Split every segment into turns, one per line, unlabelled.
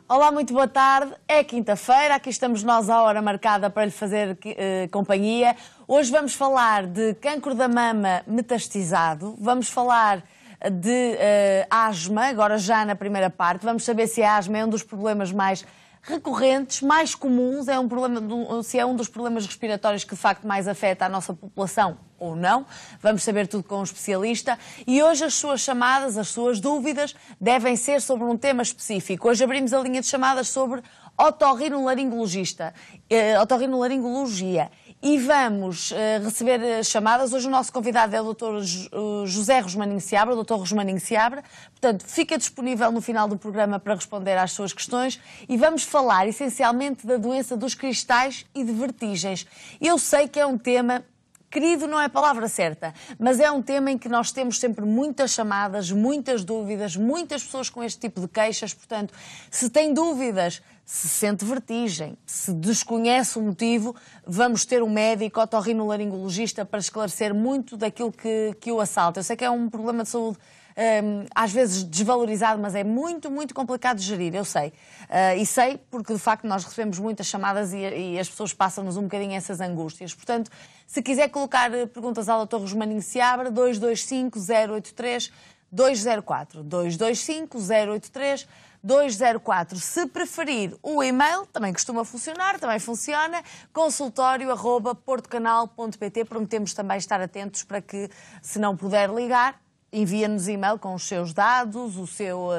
Olá, muito boa tarde. É quinta-feira, aqui estamos nós à hora marcada para lhe fazer companhia. Hoje vamos falar de cancro da mama metastizado, vamos falar de asma, agora já na primeira parte. Vamos saber se a asma é um dos problemas mais recorrentes, mais comuns, se é um dos problemas respiratórios que de facto mais afeta a nossa população ou não. Vamos saber tudo com um especialista. E hoje as suas chamadas, as suas dúvidas devem ser sobre um tema específico. Hoje abrimos a linha de chamadas sobre otorrinolaringologia. E vamos receber chamadas. Hoje o nosso convidado é o Dr. José Rosmaninho Seabra, o Dr. Rosmaninho Seabra. Portanto, fica disponível no final do programa para responder às suas questões e vamos falar essencialmente da doença dos cristais e de vertigens. Eu sei que é um tema... Querido não é a palavra certa, mas é um tema em que nós temos sempre muitas chamadas, muitas dúvidas, muitas pessoas com este tipo de queixas. Portanto, se tem dúvidas, se sente vertigem, se desconhece o motivo, vamos ter um médico otorrinolaringologista para esclarecer muito daquilo que o assalta. Eu sei que é um problema de saúde às vezes desvalorizado, mas é muito, muito complicado de gerir, eu sei. E sei porque, de facto, nós recebemos muitas chamadas e as pessoas passam-nos um bocadinho essas angústias. Portanto, se quiser colocar perguntas ao Dr. Rosmaninho Seabra, 225-083-204. 225-083-204. Se preferir o e-mail, também costuma funcionar, também funciona, consultorio@portocanal.pt. Prometemos também estar atentos para que, se não puder ligar, envia-nos e-mail com os seus dados,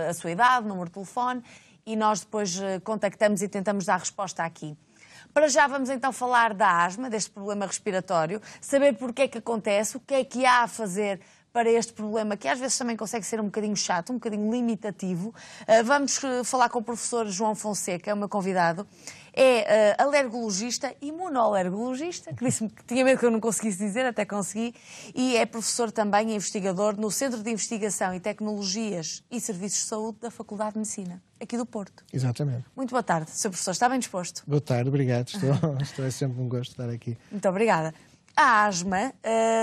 a sua idade, número de telefone e nós depois contactamos e tentamos dar resposta aqui. Para já vamos então falar da asma, deste problema respiratório, saber porque é que acontece, o que é que há a fazer para este problema, que às vezes também consegue ser um bocadinho chato, um bocadinho limitativo. Vamos falar com o professor João Fonseca, é o meu convidado. É alergologista, imunoalergologista, que disse-me que tinha medo que eu não conseguisse dizer, até consegui, e é professor também e investigador no Centro de Investigação e Tecnologias e Serviços de Saúde da Faculdade de Medicina, aqui do Porto.
Exatamente.
Muito boa tarde, Sr. Professor, está bem disposto?
Boa tarde, obrigado. É sempre um gosto estar aqui.
Muito obrigada. A asma,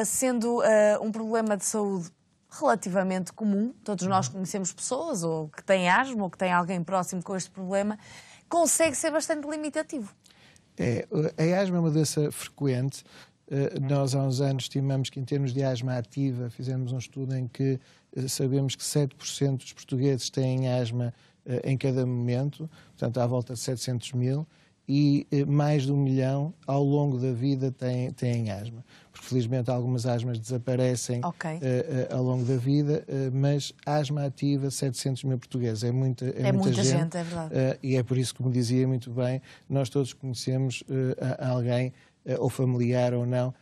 sendo um problema de saúde relativamente comum, todos nós conhecemos pessoas ou que têm asma ou que têm alguém próximo com este problema, consegue ser bastante limitativo.
A asma é uma doença frequente. Nós há uns anos estimamos que em termos de asma ativa, fizemos um estudo em que sabemos que 7% dos portugueses têm asma em cada momento, portanto à volta de 700 mil, e mais de 1 milhão ao longo da vida têm asma. Porque felizmente algumas asmas desaparecem ao longo da vida, mas asma ativa, 700 mil portugueses. É muita gente,
é verdade.
E é por isso, como dizia muito bem, nós todos conhecemos alguém, ou familiar ou não,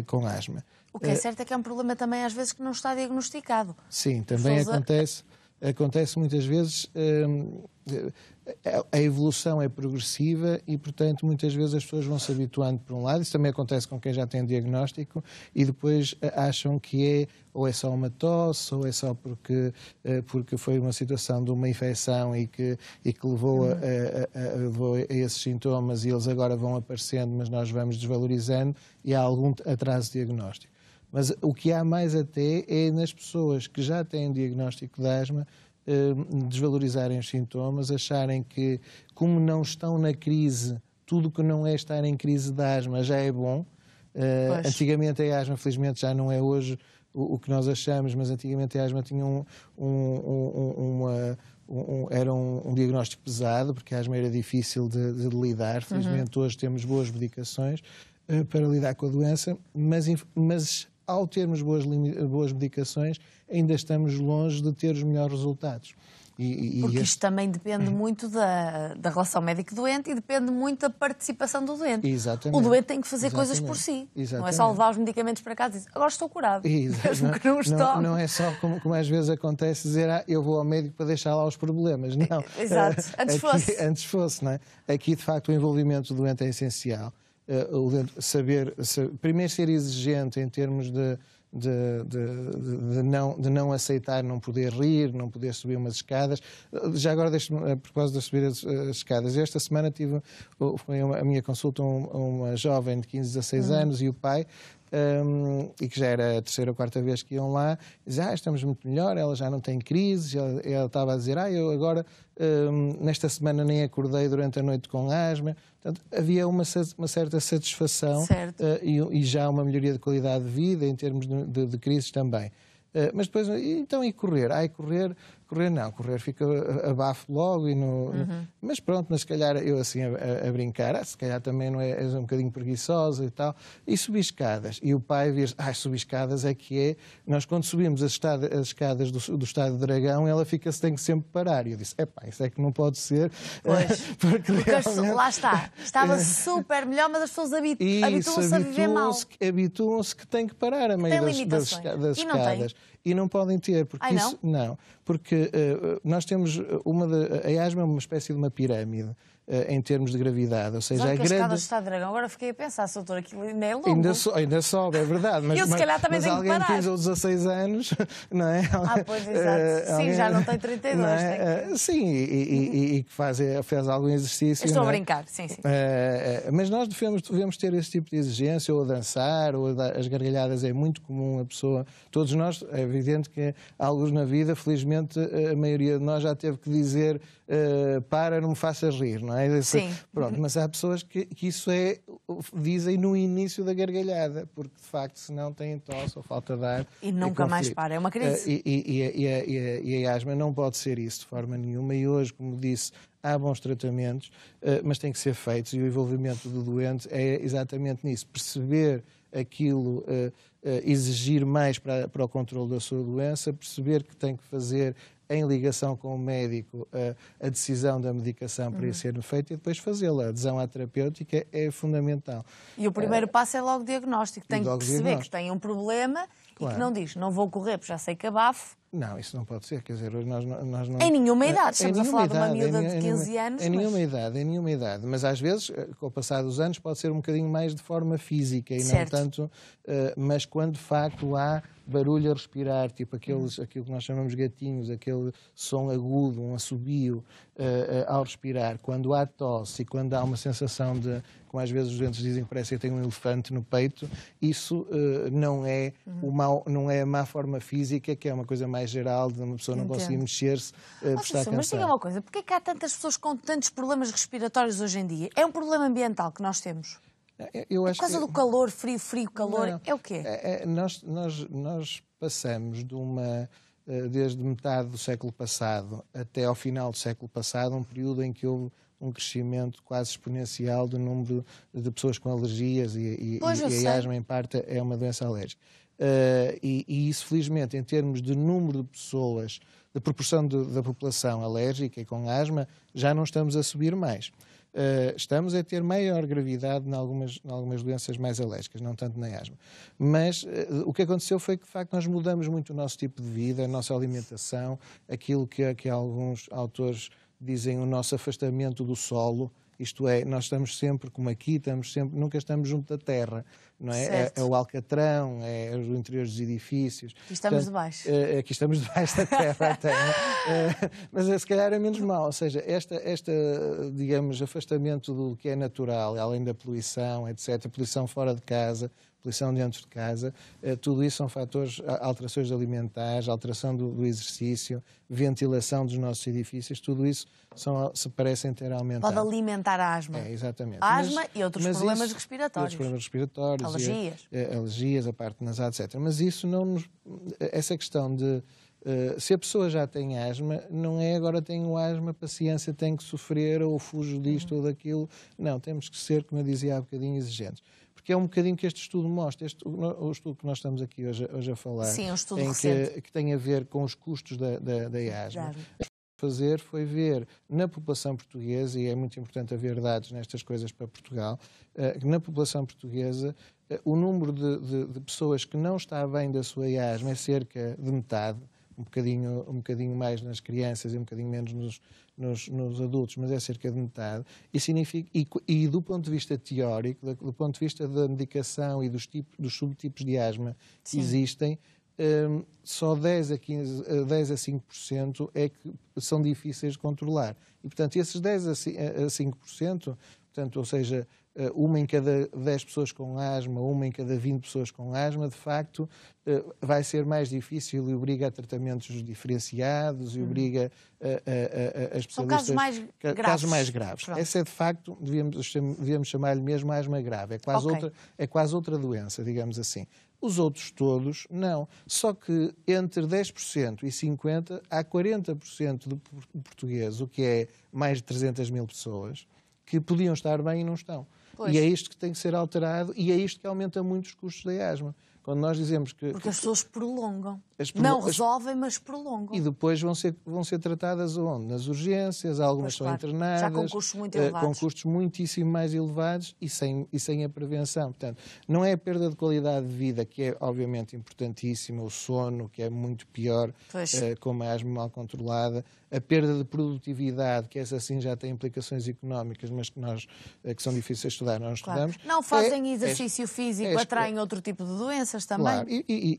com asma.
O que é certo é que é um problema também às vezes que não está diagnosticado.
Sim, também acontece muitas vezes. A evolução é progressiva e, portanto, muitas vezes as pessoas vão se habituando por um lado. Isso também acontece com quem já tem diagnóstico e depois acham que ou é só uma tosse ou é só porque foi uma situação de uma infecção e que levou a esses sintomas e eles agora vão aparecendo, mas nós vamos desvalorizando e há algum atraso diagnóstico. Mas o que há mais até é nas pessoas que já têm diagnóstico de asma desvalorizarem os sintomas, acharem que, como não estão na crise, tudo que não é estar em crise de asma já é bom. Antigamente a asma, felizmente já não é hoje o que nós achamos, mas antigamente a asma tinha era um diagnóstico pesado, porque a asma era difícil de lidar. Felizmente hoje temos boas medicações para lidar com a doença, mas ao termos boas medicações, ainda estamos longe de ter os melhores resultados.
Porque isto também depende muito da relação médico-doente e depende muito da participação do doente.
Exatamente.
O doente tem que fazer coisas por si.
Exatamente.
Não é só levar os medicamentos para casa e dizer, agora estou curado. Mesmo que não estou.
Não é só como às vezes acontece dizer, eu vou ao médico para deixar lá os problemas. Não.
Exato.
Antes fosse, não é? Aqui, de facto, o envolvimento do doente é essencial. Primeiro ser exigente em termos de não aceitar, não poder rir, não poder subir umas escadas. Já agora, a propósito de subir as escadas, esta semana foi a minha consulta a uma jovem de 15, 16 anos e o pai e que já era a terceira ou quarta vez que iam lá, dizem, estamos muito melhor, ela já não tem crises, ela estava a dizer, eu agora nesta semana nem acordei durante a noite com asma. Portanto, havia uma certa satisfação e já uma melhoria de qualidade de vida em termos de crises também. Mas depois, então, e correr? Correr não, correr fica abafo logo mas pronto, mas se calhar eu assim a brincar, se calhar também não és um bocadinho preguiçosa e tal, e subir escadas. E o pai vira, subir escadas é que é, nós quando subimos as escadas do Estádio de Dragão, ela tem que sempre parar. E eu disse, isso é que não pode ser.
Pois, porque realmente... lá está, estava super melhor, mas as pessoas habituam-se a viver mal.
Habituam-se que tem que parar a meio das escadas. E não podem ter, porque porque nós temos a asma é uma espécie de uma pirâmide em termos de gravidade, ou seja,
a escada do Estádio de Dragão, agora fiquei a pensar, doutor, aquilo ainda é longo.
Ainda sobe, é verdade, mas
se calhar também tenho
alguém
que parar.
de 15 ou 16 anos, não é?
Pois, exato. Sim, já não tem 32. Não é?
Sim, e que faz algum exercício.
Estou a brincar, sim.
Mas nós devemos ter esse tipo de exigência, ou a dançar, ou as gargalhadas é muito comum, todos nós, é evidente que alguns na vida, felizmente, a maioria de nós já teve que dizer não me faças rir, não é?
Sim.
Pronto, mas há pessoas que isso dizem no início da gargalhada, porque de facto senão têm tosse ou falta de ar.
E nunca mais para, é uma crise.
E a asma não pode ser isso de forma nenhuma, e hoje, como disse, há bons tratamentos, mas têm que ser feitos, e o envolvimento do doente é exatamente nisso, perceber aquilo, exigir mais para o controle da sua doença, perceber que tem que fazer em ligação com o médico a decisão da medicação para isso ser feita e depois fazê-la. A adesão à terapêutica é fundamental.
E o primeiro passo é logo o diagnóstico. Tem que perceber que tem um problema e que não diz, não vou correr porque já sei que abafo.
Não, isso não pode ser. Quer dizer, nós não...
Em nenhuma idade. Estamos a falar de uma miúda de 15 anos.
Em nenhuma idade. Mas às vezes, com o passar dos anos, pode ser um bocadinho mais de forma física e não tanto... Mas quando de facto há barulho a respirar, tipo aquilo que nós chamamos gatinhos, aquele som agudo, um assobio ao respirar, quando há tosse e quando há uma sensação de, como às vezes os doentes dizem que parece que tem um elefante no peito, isso não é a má forma física, que é uma coisa mais geral, de uma pessoa não conseguir mexer-se por estar cansada.
Mas diga uma coisa, porquê é que há tantas pessoas com tantos problemas respiratórios hoje em dia? É um problema ambiental que nós temos? Por causa do calor, frio, calor, é o quê?
Nós passamos desde metade do século passado até ao final do século passado, um período em que houve um crescimento quase exponencial do número de pessoas com alergias e a asma, em parte, é uma doença alérgica. E isso, felizmente, em termos de número de pessoas, de proporção da população alérgica e com asma, já não estamos a subir mais. Estamos a ter maior gravidade em algumas doenças mais alérgicas, não tanto na asma. Mas o que aconteceu foi que, de facto, nós mudamos muito o nosso tipo de vida, a nossa alimentação, aquilo que alguns autores dizem o nosso afastamento do solo. Isto é, nós estamos sempre, como aqui, nunca estamos junto da terra, não é? É o alcatrão, é os interiores dos edifícios.
Aqui estamos debaixo.
Aqui estamos debaixo da terra até. Mas se calhar é menos mal. Ou seja, digamos, afastamento do que é natural, além da poluição, etc., poluição fora de casa, poluição dentro de casa, tudo isso são fatores, alterações alimentares, alteração do exercício, ventilação dos nossos edifícios, tudo isso se parecem ter aumentado.
Pode alimentar a asma.
Exatamente.
A asma e outros problemas respiratórios.
Outros problemas respiratórios.
Alergias.
Alergias, a parte nasal, etc. Mas isso essa questão de... se a pessoa já tem asma, não é agora tenho asma, paciência, tenho que sofrer ou fujo disto ou daquilo. Não, temos que ser, como eu dizia há bocadinho, exigentes. Porque é um bocadinho que este estudo mostra, o estudo que nós estamos aqui hoje a falar,
sim, um estudo
que tem a ver com os custos da asma. O que fazer foi ver na população portuguesa, e é muito importante haver dados nestas coisas para Portugal, na população portuguesa o número de pessoas que não está bem da sua asma é cerca de metade, um bocadinho mais nas crianças e um bocadinho menos nos adultos, mas é cerca de metade. E do ponto de vista teórico, do ponto de vista da medicação e dos subtipos de asma que existem, só 10 a 5% é que são difíceis de controlar. E, portanto, esses 10 a 5%, portanto, ou seja, uma em cada 10 pessoas com asma, uma em cada 20 pessoas com asma, de facto, vai ser mais difícil e obriga a tratamentos diferenciados e obriga a especialistas...
São casos mais graves.
Casos mais graves.
Pronto.
Essa é, de facto, devíamos chamar-lhe mesmo asma grave. É quase outra doença, digamos assim. Os outros todos, não. Só que entre 10% e 50% há 40% de portugueses, o que é mais de 300 mil pessoas, que podiam estar bem e não estão.
Pois.
E é isto que tem que ser alterado e é isto que aumenta muito os custos da asma. Quando nós dizemos que...
Porque as pessoas prolongam. Não resolvem, mas prolongam.
E depois vão ser tratadas onde? Nas urgências, algumas são internadas.
Já com custos muito elevados.
Com custos muitíssimo mais elevados e sem a prevenção. Portanto, não é a perda de qualidade de vida, que é obviamente importantíssima, o sono, que é muito pior, com uma asma mal controlada, a perda de produtividade, que essa sim já tem implicações económicas, mas que são difíceis de estudar, nós estudamos.
Não fazem exercício físico, atraem outro tipo de doenças também.
Claro,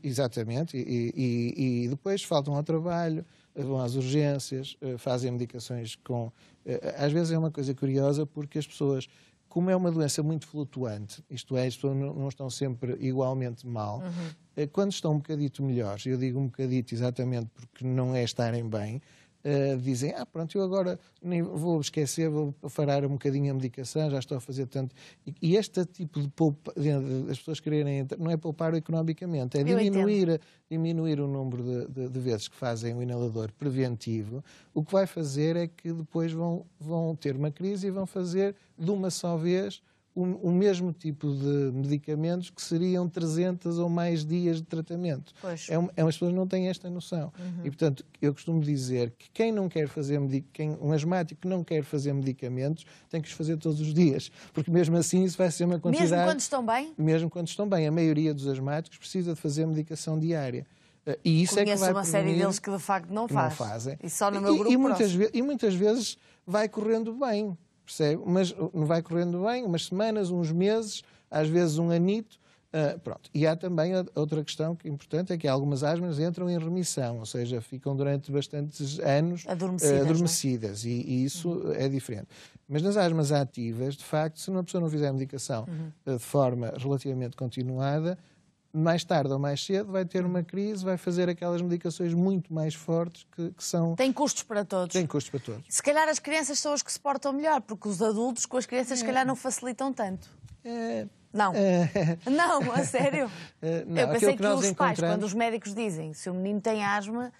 exatamente. E depois faltam ao trabalho, vão às urgências, fazem medicações com... Às vezes é uma coisa curiosa porque as pessoas, como é uma doença muito flutuante, isto é, as pessoas não estão sempre igualmente mal, quando estão um bocadito melhores, eu digo um bocadito exatamente porque não é estarem bem, dizem, pronto, eu agora nem vou esquecer, vou parar um bocadinho a medicação, já estou a fazer tanto... E este tipo de as pessoas quererem, não é poupar economicamente, é diminuir o número de vezes que fazem o inalador preventivo. O que vai fazer é que depois vão ter uma crise e vão fazer de uma só vez o mesmo tipo de medicamentos que seriam 300 ou mais dias de tratamento. As pessoas não têm esta noção. E, portanto, eu costumo dizer que quem não quer fazer um asmático que não quer fazer medicamentos tem que os fazer todos os dias, porque mesmo assim isso vai ser uma quantidade...
Mesmo quando estão bem?
Mesmo quando estão bem. A maioria dos asmáticos precisa de fazer medicação diária. E isso
Conheço
é que vai
uma série deles que de facto não fazem. E só no meu grupo
e muitas vezes vai correndo bem. Percebe? Mas não vai correndo bem, umas semanas, uns meses, às vezes um anito. Pronto. E há também outra questão que é importante, é que algumas asmas entram em remissão, ou seja, ficam durante bastantes anos adormecidas e isso é diferente. Mas nas asmas ativas, de facto, se uma pessoa não fizer a medicação de forma relativamente continuada, mais tarde ou mais cedo vai ter uma crise, vai fazer aquelas medicações muito mais fortes que são...
Tem custos para todos.
Tem custos para todos.
Se calhar as crianças são as que se portam melhor, porque os adultos com as crianças se calhar não facilitam tanto. Não. Não, a sério.
Não,
eu pensei que os pais, quando os médicos dizem se o menino tem asma,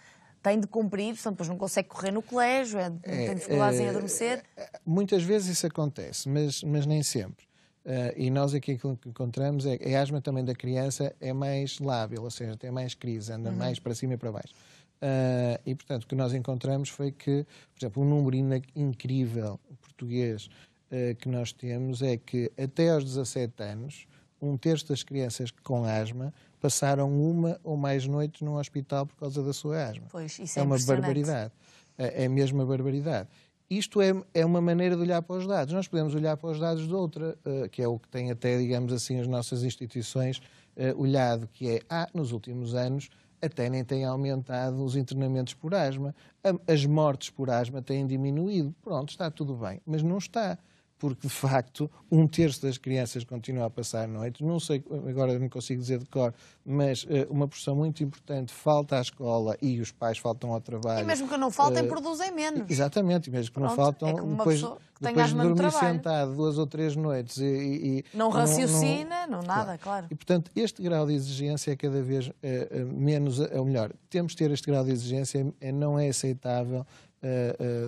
tem de cumprir, senão depois não consegue correr no colégio, tem dificuldades em adormecer.
Muitas vezes isso acontece, mas nem sempre. E nós aqui aquilo que encontramos é que a asma também da criança é mais lábil, ou seja, tem mais crise, anda mais para cima e para baixo. E, portanto, o que nós encontramos foi que, por exemplo, um número incrível português que nós temos é que até aos 17 anos, 1/3 das crianças com asma passaram uma ou mais noites num hospital por causa da sua asma.
Pois, isso é
uma barbaridade. É mesmo uma barbaridade. Isto é uma maneira de olhar para os dados. Nós podemos olhar para os dados de outra, que é o que tem até, digamos assim, as nossas instituições olhado, que é, nos últimos anos, até nem tem aumentado os internamentos por asma. As mortes por asma têm diminuído. Pronto, está tudo bem. Mas não está. Porque, de facto, 1/3 das crianças continua a passar noites. Não sei, agora não consigo dizer de cor, mas uma porção muito importante falta à escola e os pais faltam ao trabalho.
E mesmo que não faltem, produzem menos.
Exatamente, e mesmo que não faltam, depois de dormir sentado 2 ou 3 noites e
não raciocina, não nada, claro.
E, portanto, este grau de exigência é cada vez menos, ou melhor, temos de ter este grau de exigência, não é aceitável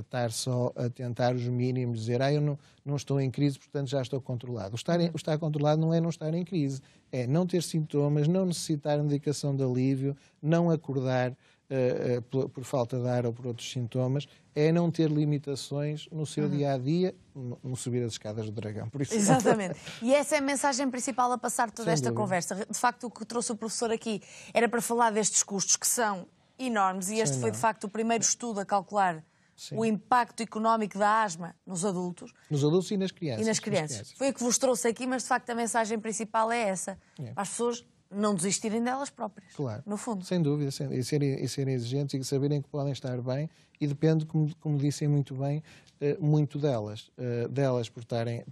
estar só a tentar os mínimos, dizer eu não estou em crise, portanto já estou controlado. O estar controlado não é não estar em crise, é não ter sintomas, não necessitar medicação de alívio, não acordar por falta de ar ou por outros sintomas, é não ter limitações no seu dia-a-dia, no subir as escadas do dragão. Por isso...
Exatamente. E essa é a mensagem principal a passar de toda esta conversa. De facto, o que trouxe o professor aqui era para falar destes custos que são enormes e este foi de facto o primeiro estudo a calcular o impacto económico da asma nos adultos.
Nos adultos e nas crianças.
E nas crianças. Foi o que vos trouxe aqui, mas de facto a mensagem principal é essa. Para as pessoas não desistirem delas próprias.
Claro.
No fundo.
Sem dúvida. E serem exigentes e saberem que podem estar bem e depende, como dissem muito bem, muito delas por estarem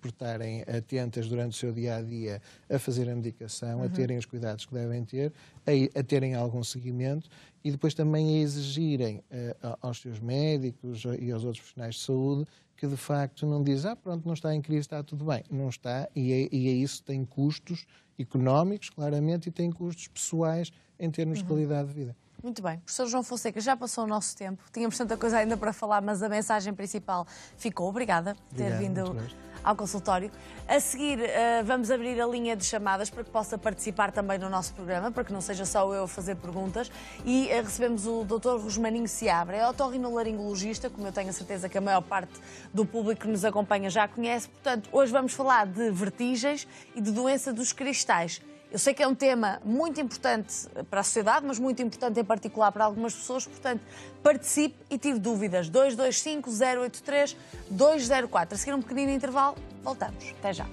atentas durante o seu dia-a-dia a fazer a medicação, a terem os cuidados que devem ter, a terem algum seguimento e depois também a exigirem aos seus médicos e aos outros profissionais de saúde que de facto não dizem, pronto, não está em crise, está tudo bem. Não está, e é isso tem custos económicos, claramente, e tem custos pessoais em termos de qualidade de vida.
Muito bem. Professor João Fonseca, já passou o nosso tempo. Tínhamos tanta coisa ainda para falar, mas a mensagem principal ficou. Obrigada por ter vindo ao consultório. A seguir, vamos abrir a linha de chamadas para que possa participar também no nosso programa, para que não seja só eu a fazer perguntas. E recebemos o Dr. Rosmaninho Seabra, é otorrinolaringologista, como eu tenho a certeza que a maior parte do público que nos acompanha já conhece. Portanto, hoje vamos falar de vertigens e de doença dos cristais. Eu sei que é um tema muito importante para a sociedade, mas muito importante em particular para algumas pessoas, portanto, participe e tire dúvidas. 225-083-204. A seguir um pequenino intervalo, voltamos. Até já.